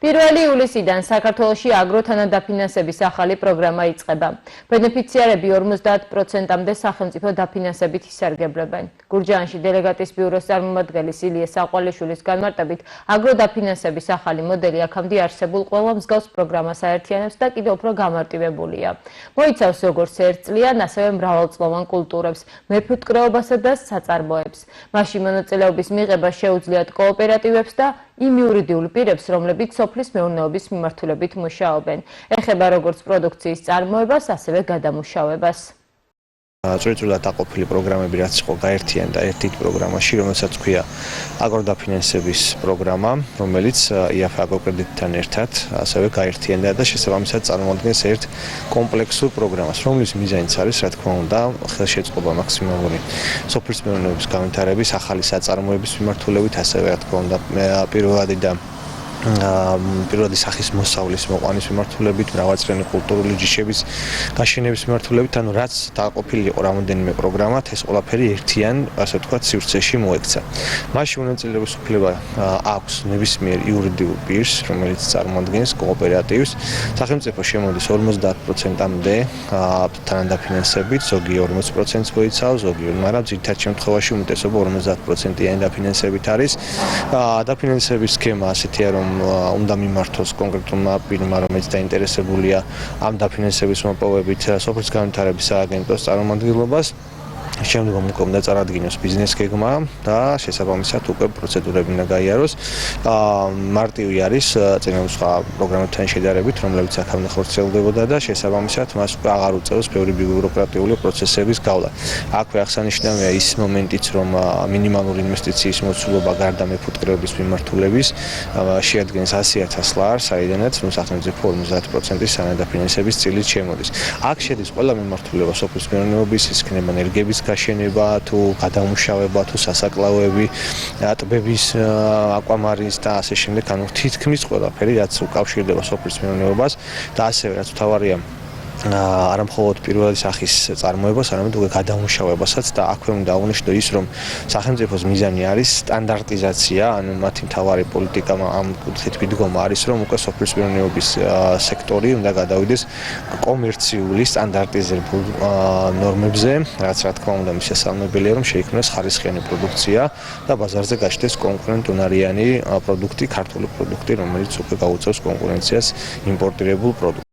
1 ივლისიდან საქართველოში აგროთანადაფინანსების ახალი პროგრამა იწყება. ბენეფიციარები 50%-მდე სახელმწიფო დაფინანსებით ისარგებლებენ. გურჯაანში დელეგატის ბიუროს წარმომადგენლის ილია საყვალიშვილის განმარტებით, აგროდაფინანსების ახალი მოდელი აქამდე არსებულ ყველა მსგავს პროგრამას აერთიანებს და კიდევ უფრო გამარტივებულია. მოიცავს როგორც ერთწლიან, ასევე მრავალწლოვან კულტურებს, მეფუტკრეობასა და საწარმოებს. მასში მონაწილეობის მიღება შეუძლიათ კოოპერატივებს და იმ იურიდიულ პირებს, რომლებიც სოფლის მეურნეობის მიმართულებით მუშაობენ. ეხება როგორც პროდუქციის წარმოებას, ასევე გადამუშავებას. წვრილ-წვრილად დაყოფილი პროგრამები რაც იყო გაერთიანდა ერთ დიდ პროგრამაში, რომელსაც ქვია აგროდაფინანსების პროგრამა, რომელიც IAF აგროკრედიტთან ერთად ასევე გაერთიანდა და შესაბამისად წარმოადგენს ერთ კომპლექსურ პროგრამას, რომლის მიზანიც არის, რა თქმა უნდა, ხელშეწყობა მაქსიმალური სოფლის მეურნეობის განვითარების, ახალი საწარმოების მიმართულებით, ასევე რა თქმა უნდა, პირველადი სახის მოსავლის მოყვანის მიმართულებით, მრავალწლიანი კულტურული ჯიშების გაშენების მიმართულებით, ანუ რაც დაყოფილი იყო რამოდენიმე პროგრამად, ეს ყველაფერი ერთიან, ასე ვთქვათ, სივრცეში მოექცა. მასში მონაწილეობის უფლება აქვს ნებისმიერ იურიდიულ პირს, რომელიც წარმოადგენს კოოპერატივს. სახელმწიფო შემოდის 50%-მდე თანადაფინანსებით, ზოგი 40%-ს მოიცავს, ზოგი, მაგრამ ძირითად შემთხვევაში უმეტესობა 50%-იანი დაფინანსებით არის. დაფინანსების სქემა ასეთია, რომ უნდა მიმართოს კონკრეტულმა პირმა, რომელიც დაინტერესებულია ამ დაფინანსების მოპოვებით სოფლის განვითარების სააგენტოს წარმომადგენლობას. შემდგომ უკვე უნდა წარადგინოს ბიზნეს გეგმა და შესაბამისად უკვე პროცედურები უნდა გაიაროს. მარტივი არის წინასწარ სხვა პროგრამებთან შედარებით, რომლებიც აქამდე ხორციელდებოდა და შესაბამისად მას უკვე აღარ უწევს ბევრი ბიუროკრატიული პროცესების გავლა. აქვე აღსანიშნავია ის მომენტიც, რომ მინიმალური ინვესტიციის მოცულობა გარდა მეფუტკრეობის მიმართულების შეადგენს 100,000 ლარს, საიდანაც სახელმწიფო 50%-ის თანადაფინანსების წილით შემოდის. აქ შედის ყველა მიმართულება სოფლის მეურნეობის, ის იქნება ენერგიების გაშენება თუ გადამუშავება თუ სასაკლაოები, ტბების აკვამარინის და ასე შემდეგ, ანუ თითქმის ყველაფერი, რაც უკავშირდება სოფლის მეურნეობას და ასევე რაც თავარია არა მხოლოდ პირველი სახის წარმოებას, არამედ უკვე გადამუშავებასაც და აქვე უნდა აღნიშნო ის, რომ სახელმწიფოს მიზანი არის სტანდარტიზაცია, ანუ მათი მთავარი პოლიტიკა ამ კუთხით მიდგომა არის, რომ უკვე სოფლის მეურნეობის სექტორი უნდა გადავიდეს კომერციული სტანდარტიზებულ ნორმებზე, რაც რა თქმა უნდა მისასალმებელია, რომ შეიქმნას ხარისხიანი პროდუქცია და ბაზარზე გაჩნდეს კონკურენტუნარიანი პროდუქტი, ქართული პროდუქტი, რომელიც უკვე გაუწევს კონკურენციას იმპორტირებულ პროდუქტს.